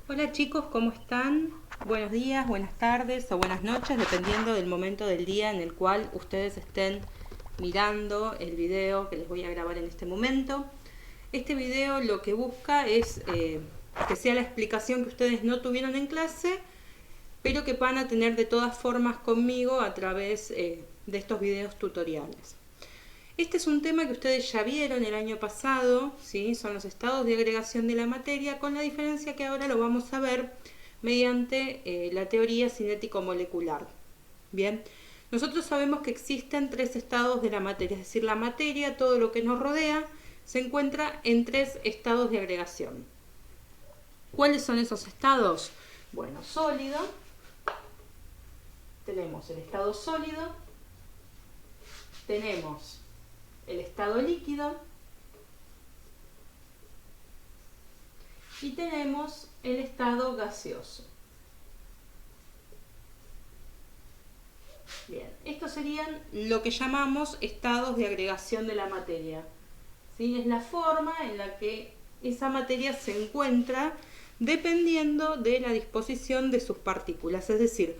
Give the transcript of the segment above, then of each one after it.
Hola chicos, ¿cómo están? Buenos días, buenas tardes o buenas noches, dependiendo del momento del día en el cual ustedes estén mirando el video que les voy a grabar en este momento. Este video lo que busca es que sea la explicación que ustedes no tuvieron en clase, pero que van a tener de todas formas conmigo a través de estos videos tutoriales. Este es un tema que ustedes ya vieron el año pasado, ¿sí? Son los estados de agregación de la materia, con la diferencia que ahora lo vamos a ver mediante la teoría cinético-molecular. Bien, nosotros sabemos que existen tres estados de la materia, es decir, la materia, todo lo que nos rodea, se encuentra en tres estados de agregación. ¿Cuáles son esos estados? Bueno, sólido, tenemos el estado sólido, tenemos el estado líquido y tenemos el estado gaseoso. Bien, estos serían lo que llamamos estados de agregación de la materia. ¿Sí? Es la forma en la que esa materia se encuentra dependiendo de la disposición de sus partículas, es decir,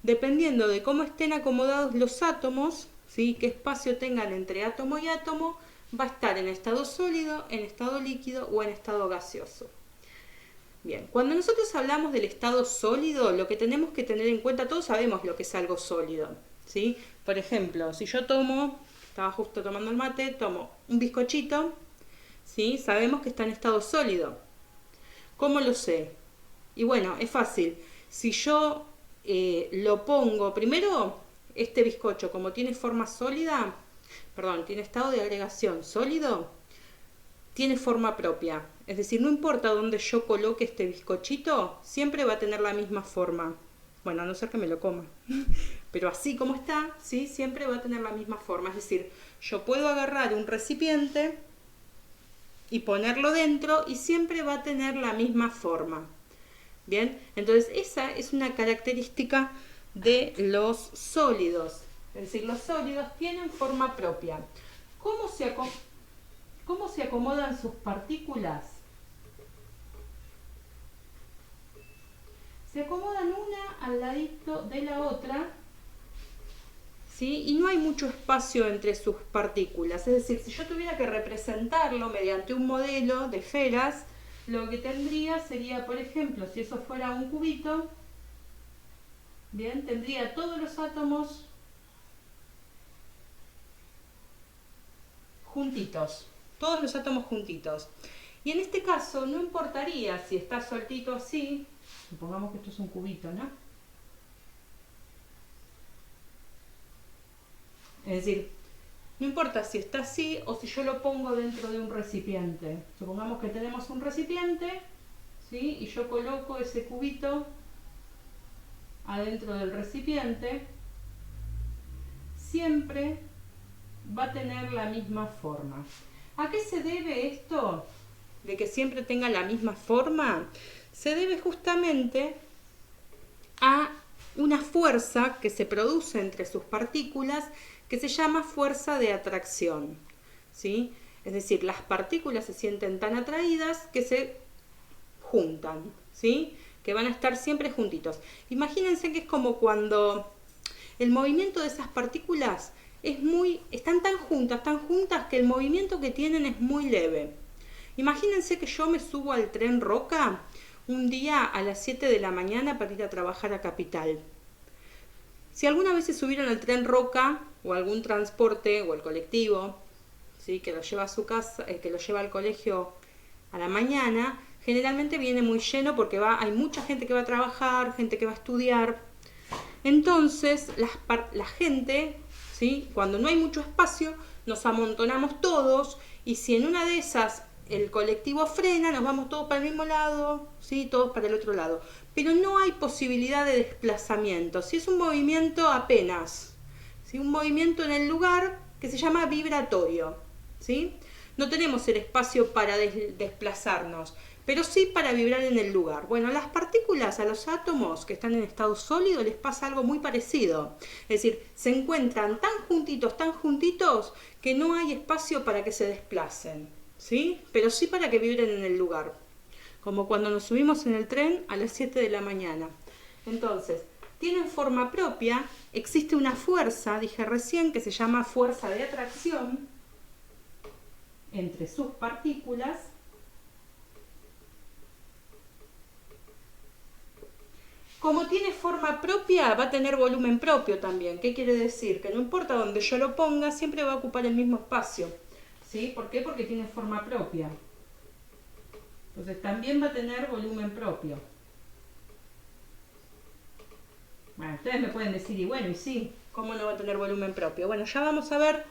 dependiendo de cómo estén acomodados los átomos, ¿sí? Qué espacio tengan entre átomo y átomo, va a estar en estado sólido, en estado líquido o en estado gaseoso. Bien, cuando nosotros hablamos del estado sólido, lo que tenemos que tener en cuenta, todos sabemos lo que es algo sólido, ¿sí? Por ejemplo, si yo estaba justo tomando el mate, tomo un bizcochito, ¿sí? Sabemos que está en estado sólido. ¿Cómo lo sé? Y bueno, es fácil. Si yo lo pongo, primero, este bizcocho, como tiene forma sólida, tiene estado de agregación sólido, tiene forma propia. Es decir, no importa dónde yo coloque este bizcochito, siempre va a tener la misma forma. Bueno, a no ser que me lo coma. Pero así como está, ¿sí? Siempre va a tener la misma forma. Es decir, yo puedo agarrar un recipiente y ponerlo dentro y siempre va a tener la misma forma. Bien, entonces esa es una característica de los sólidos. Es decir, los sólidos tienen forma propia. ¿Cómo se acomodan sus partículas? Se acomodan una al ladito de la otra, ¿sí? Y no hay mucho espacio entre sus partículas. Es decir, si yo tuviera que representarlo mediante un modelo de esferas, lo que tendría sería, por ejemplo, si eso fuera un cubito, bien, tendría todos los átomos juntitos, todos los átomos juntitos. Y en este caso no importaría si está soltito así, supongamos que esto es un cubito, ¿no? Es decir, no importa si está así o si yo lo pongo dentro de un recipiente. Supongamos que tenemos un recipiente, ¿sí? Y yo coloco ese cubito adentro del recipiente, siempre va a tener la misma forma. ¿A qué se debe esto de que siempre tenga la misma forma? Se debe justamente a una fuerza que se produce entre sus partículas que se llama fuerza de atracción, ¿sí? Es decir, las partículas se sienten tan atraídas que se juntan, ¿sí? Que van a estar siempre juntitos. Imagínense que es como cuando el movimiento de esas partículas están tan juntas que el movimiento que tienen es muy leve. Imagínense que yo me subo al tren Roca un día a las 7 de la mañana para ir a trabajar a Capital. Si alguna vez se subieron al tren Roca o algún transporte o el colectivo, ¿sí? Que lo lleva a su casa, que lo lleva al colegio a la mañana, generalmente viene muy lleno porque hay mucha gente que va a trabajar, gente que va a estudiar. Entonces la gente, ¿sí? Cuando no hay mucho espacio, nos amontonamos todos y si en una de esas el colectivo frena, nos vamos todos para el mismo lado, ¿sí? Todos para el otro lado. Pero no hay posibilidad de desplazamiento. Si es un movimiento apenas, ¿sí? Un movimiento en el lugar que se llama vibratorio, ¿sí? No tenemos el espacio para desplazarnos, pero sí para vibrar en el lugar. Bueno, a las partículas, a los átomos que están en estado sólido, les pasa algo muy parecido. Es decir, se encuentran tan juntitos, que no hay espacio para que se desplacen, ¿sí? Pero sí para que vibren en el lugar. como cuando nos subimos en el tren a las 7 de la mañana. Entonces, tienen forma propia, existe una fuerza, dije recién, que se llama fuerza de atracción entre sus partículas. Como tiene forma propia, va a tener volumen propio también. ¿Qué quiere decir? Que no importa donde yo lo ponga, siempre va a ocupar el mismo espacio. ¿Sí? ¿Por qué? Porque tiene forma propia. Entonces también va a tener volumen propio. Bueno, ustedes me pueden decir, y bueno, y sí, ¿cómo no va a tener volumen propio? Bueno, ya vamos a ver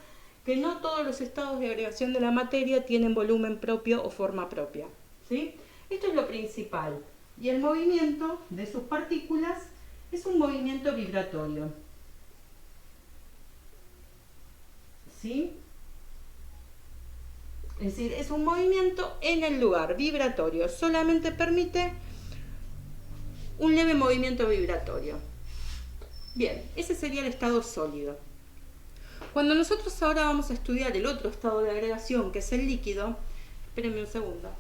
que no todos los estados de agregación de la materia tienen volumen propio o forma propia. ¿Sí? Esto es lo principal. Y el movimiento de sus partículas es un movimiento vibratorio. ¿Sí? Es decir, es un movimiento en el lugar, vibratorio. Solamente permite un leve movimiento vibratorio. Bien, ese sería el estado sólido. Cuando nosotros ahora vamos a estudiar el otro estado de agregación, que es el líquido, espérenme un segundo.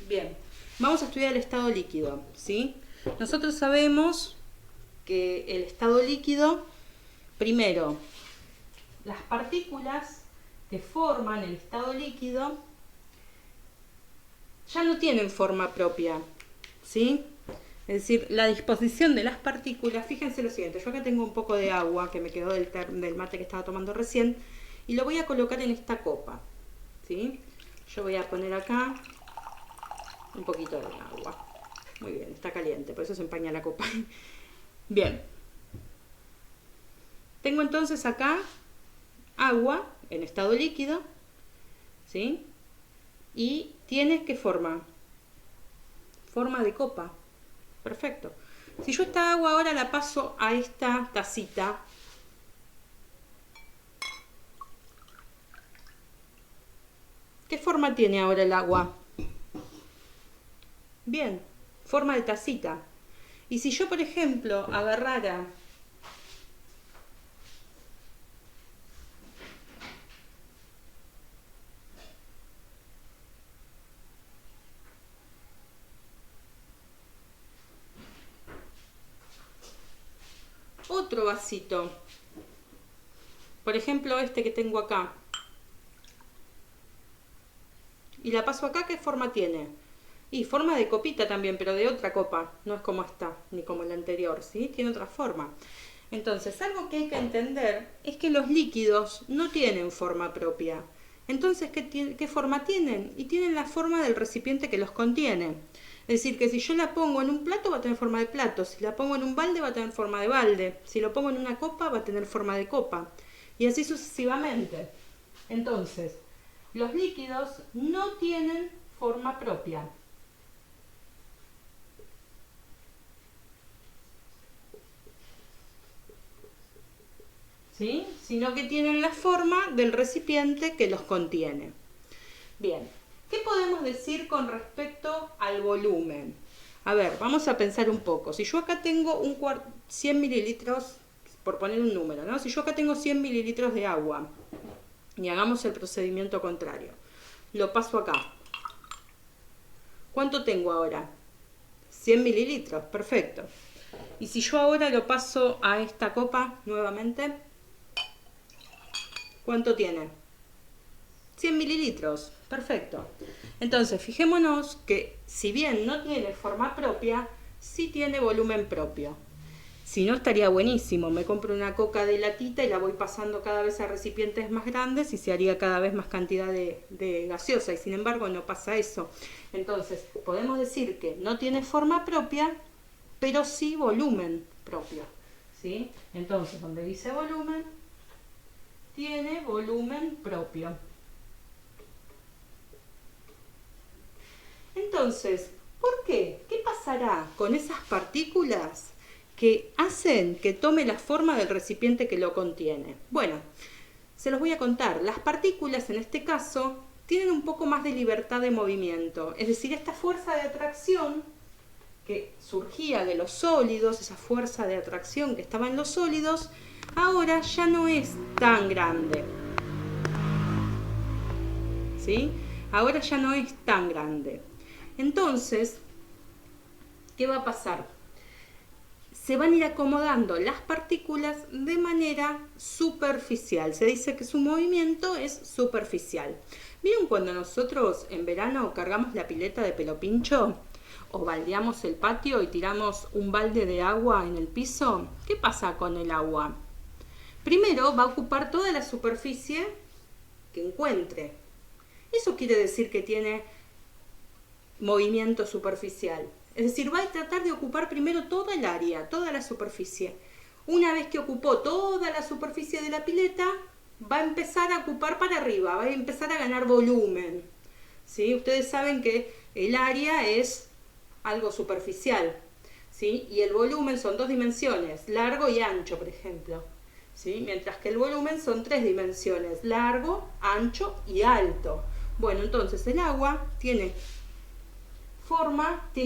Bien, vamos a estudiar el estado líquido, ¿sí? Nosotros sabemos que el estado líquido, primero, las partículas que forman el estado líquido ya no tienen forma propia, ¿sí? Es decir, la disposición de las partículas, fíjense lo siguiente, yo acá tengo un poco de agua que me quedó del mate que estaba tomando recién y lo voy a colocar en esta copa, ¿sí? Yo voy a poner acá un poquito de agua. Muy bien, está caliente, por eso se empaña la copa. Bien. Tengo entonces acá agua en estado líquido, ¿sí? Y tiene ¿qué forma? Forma de copa. Perfecto. Si yo esta agua ahora la paso a esta tacita, ¿qué forma tiene ahora el agua? Bien, forma de tacita. Y si yo, por ejemplo, agarrara otro vasito, por ejemplo este que tengo acá, y la paso acá, ¿qué forma tiene? Y forma de copita también, pero de otra copa, no es como esta, ni como la anterior, ¿sí? Tiene otra forma. Entonces, algo que hay que entender es que los líquidos no tienen forma propia. Entonces, ¿qué forma tienen? Y tienen la forma del recipiente que los contiene. Es decir, que si yo la pongo en un plato va a tener forma de plato, si la pongo en un balde va a tener forma de balde, si lo pongo en una copa va a tener forma de copa, y así sucesivamente. Entonces, los líquidos no tienen forma propia. ¿Sí? Sino que tienen la forma del recipiente que los contiene. Bien, ¿qué podemos decir con respecto al volumen? A ver, vamos a pensar un poco. Si yo acá tengo 100 mililitros, por poner un número, ¿no? Si yo acá tengo 100 mililitros de agua, y hagamos el procedimiento contrario, lo paso acá. ¿Cuánto tengo ahora? 100 mililitros, perfecto. Y si yo ahora lo paso a esta copa nuevamente, ¿cuánto tiene? 100 mililitros, perfecto. Entonces, fijémonos que si bien no tiene forma propia, sí tiene volumen propio. Si no, estaría buenísimo. Me compro una coca de latita y la voy pasando cada vez a recipientes más grandes y se haría cada vez más cantidad de gaseosa. Y sin embargo, no pasa eso. Entonces, podemos decir que no tiene forma propia, pero sí volumen propio. ¿Sí? Entonces, donde dice volumen, tiene volumen propio. Entonces, ¿por qué? ¿Qué pasará con esas partículas que hacen que tome la forma del recipiente que lo contiene? Bueno, se los voy a contar. Las partículas, en este caso, tienen un poco más de libertad de movimiento. Es decir, esta fuerza de atracción que surgía de los sólidos, esa fuerza de atracción que estaba en los sólidos, ahora ya no es tan grande. ¿Sí? Ahora ya no es tan grande. Entonces, ¿qué va a pasar? Se van a ir acomodando las partículas de manera superficial. Se dice que su movimiento es superficial. ¿Vieron cuando nosotros en verano cargamos la pileta de pelo pincho? O baldeamos el patio y tiramos un balde de agua en el piso. ¿Qué pasa con el agua? Primero va a ocupar toda la superficie que encuentre. Eso quiere decir que tiene movimiento superficial. Es decir, va a tratar de ocupar primero toda el área, toda la superficie. Una vez que ocupó toda la superficie de la pileta, va a empezar a ocupar para arriba, va a empezar a ganar volumen. ¿Sí? Ustedes saben que el área es algo superficial, ¿sí? Y el volumen son 2 dimensiones, largo y ancho, por ejemplo. ¿Sí? Mientras que el volumen son 3 dimensiones, largo, ancho y alto. Bueno, entonces el agua tiene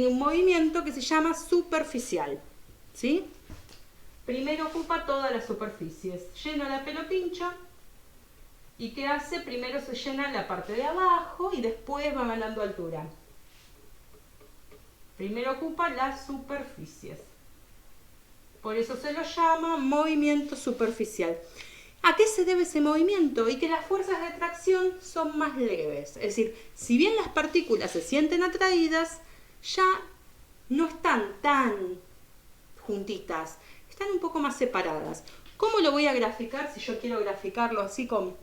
un movimiento que se llama superficial. ¿Sí? Primero ocupa todas las superficies, llena la pelo pincho y ¿qué hace? Primero se llena la parte de abajo y después va ganando altura. Primero ocupa las superficies. Por eso se lo llama movimiento superficial. ¿A qué se debe ese movimiento? Y que las fuerzas de atracción son más leves. Es decir, si bien las partículas se sienten atraídas, ya no están tan juntitas, están un poco más separadas. ¿Cómo lo voy a graficar si yo quiero graficarlo así con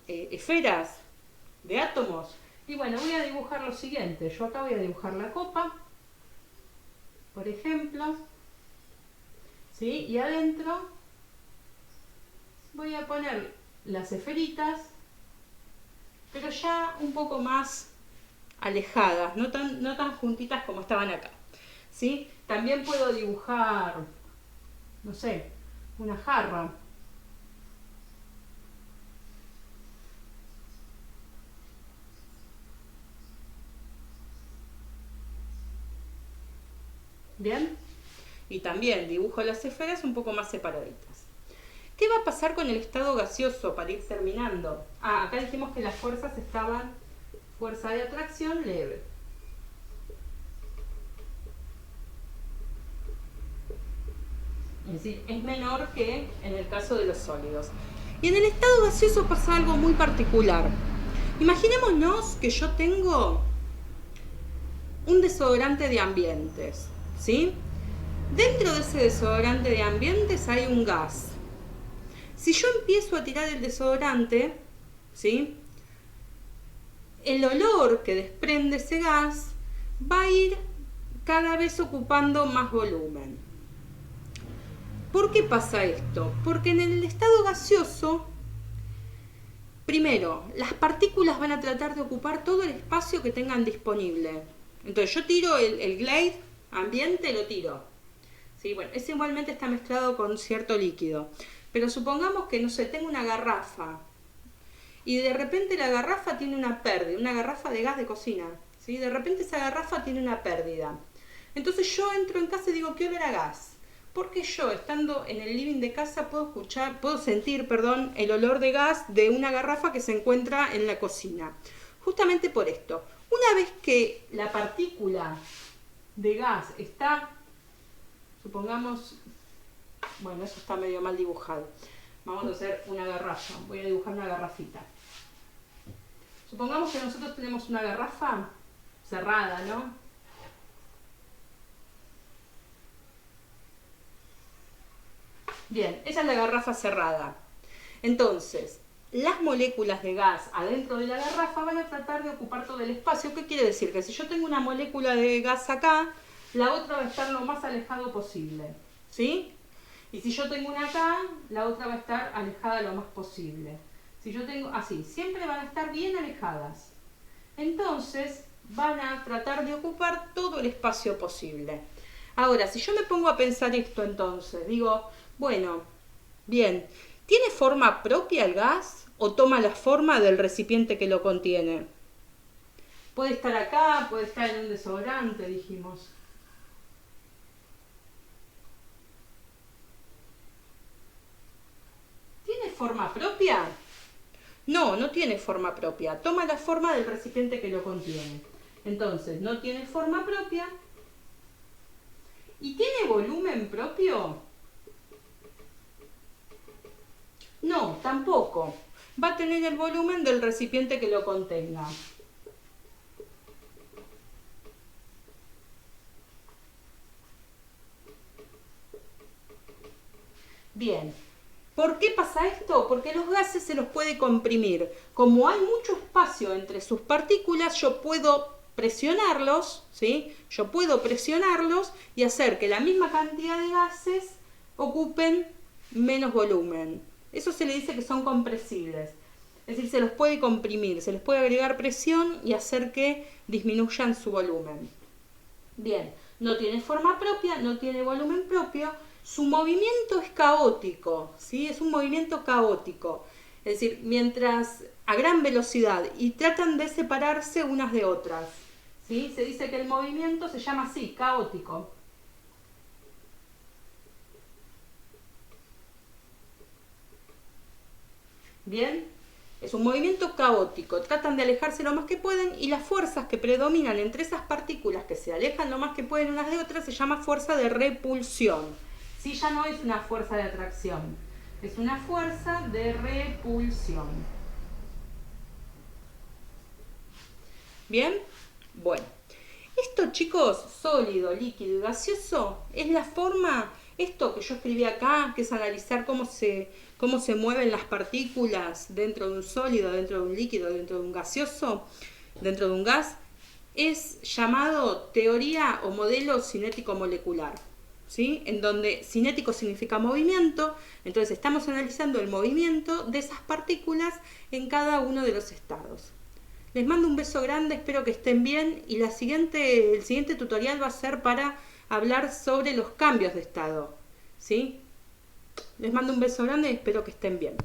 esferas de átomos? Y bueno, voy a dibujar lo siguiente. Yo acá voy a dibujar la copa, por ejemplo, ¿sí? Y adentro voy a poner las esferitas, pero ya un poco más alejadas, no tan juntitas como estaban acá, ¿sí? También puedo dibujar, no sé, una jarra. ¿Bien? Y también dibujo las esferas un poco más separaditas. ¿Qué va a pasar con el estado gaseoso para ir terminando? Acá dijimos que las fuerzas estaban, fuerza de atracción leve. Es decir, es menor que en el caso de los sólidos. Y en el estado gaseoso pasa algo muy particular. Imaginémonos que yo tengo un desodorante de ambientes, ¿sí? Dentro de ese desodorante de ambientes hay un gas. Si yo empiezo a tirar el desodorante, ¿sí? El olor que desprende ese gas va a ir cada vez ocupando más volumen. ¿Por qué pasa esto? Porque en el estado gaseoso, primero, las partículas van a tratar de ocupar todo el espacio que tengan disponible. Entonces yo tiro el Glade ambiente, lo tiro. ¿Sí? Bueno, ese igualmente está mezclado con cierto líquido. Pero supongamos que, no sé, tengo una garrafa y de repente la garrafa tiene una pérdida, una garrafa de gas de cocina. ¿Sí? De repente esa garrafa tiene una pérdida. Entonces yo entro en casa y digo, ¿qué olor a gas? Porque yo, estando en el living de casa, puedo sentir el olor de gas de una garrafa que se encuentra en la cocina. Justamente por esto. Una vez que la partícula de gas está, supongamos, bueno, eso está medio mal dibujado. Vamos a hacer una garrafa. Voy a dibujar una garrafita. Supongamos que nosotros tenemos una garrafa cerrada, ¿no? Bien, esa es la garrafa cerrada. Entonces, las moléculas de gas adentro de la garrafa van a tratar de ocupar todo el espacio. ¿Qué quiere decir? Que si yo tengo una molécula de gas acá, la otra va a estar lo más alejado posible. ¿Sí? Y si yo tengo una acá, la otra va a estar alejada lo más posible. Si yo tengo así, siempre van a estar bien alejadas. Entonces, van a tratar de ocupar todo el espacio posible. Ahora, si yo me pongo a pensar esto entonces, digo, bueno, bien, ¿tiene forma propia el gas o toma la forma del recipiente que lo contiene? Puede estar acá, puede estar en un desodorante, dijimos. forma propia? No, no tiene forma propia. Toma la forma del recipiente que lo contiene. Entonces, no tiene forma propia. ¿Y tiene volumen propio? No, tampoco. Va a tener el volumen del recipiente que lo contenga. Bien. ¿Por qué pasa esto? Porque los gases se los puede comprimir. Como hay mucho espacio entre sus partículas, yo puedo presionarlos, ¿sí? Yo puedo presionarlos y hacer que la misma cantidad de gases ocupen menos volumen. Eso se le dice que son compresibles. Es decir, se los puede comprimir, se les puede agregar presión y hacer que disminuyan su volumen. Bien, no tiene forma propia, no tiene volumen propio. Su movimiento es caótico, ¿sí? Es un movimiento caótico. Es decir, mientras a gran velocidad y tratan de separarse unas de otras, ¿sí? Se dice que el movimiento se llama así, caótico. Bien, es un movimiento caótico. Tratan de alejarse lo más que pueden y las fuerzas que predominan entre esas partículas que se alejan lo más que pueden unas de otras se llama fuerza de repulsión. Sí, ya no es una fuerza de atracción, es una fuerza de repulsión. ¿Bien? Bueno, esto, chicos, sólido, líquido y gaseoso, es la forma, esto que yo escribí acá, que es analizar cómo se mueven las partículas dentro de un sólido, dentro de un líquido, dentro de un gaseoso, dentro de un gas, es llamado teoría o modelo cinético molecular. ¿Sí? En donde cinético significa movimiento, entonces estamos analizando el movimiento de esas partículas en cada uno de los estados. Les mando un beso grande, espero que estén bien y el siguiente tutorial va a ser para hablar sobre los cambios de estado. ¿Sí? Les mando un beso grande y espero que estén bien.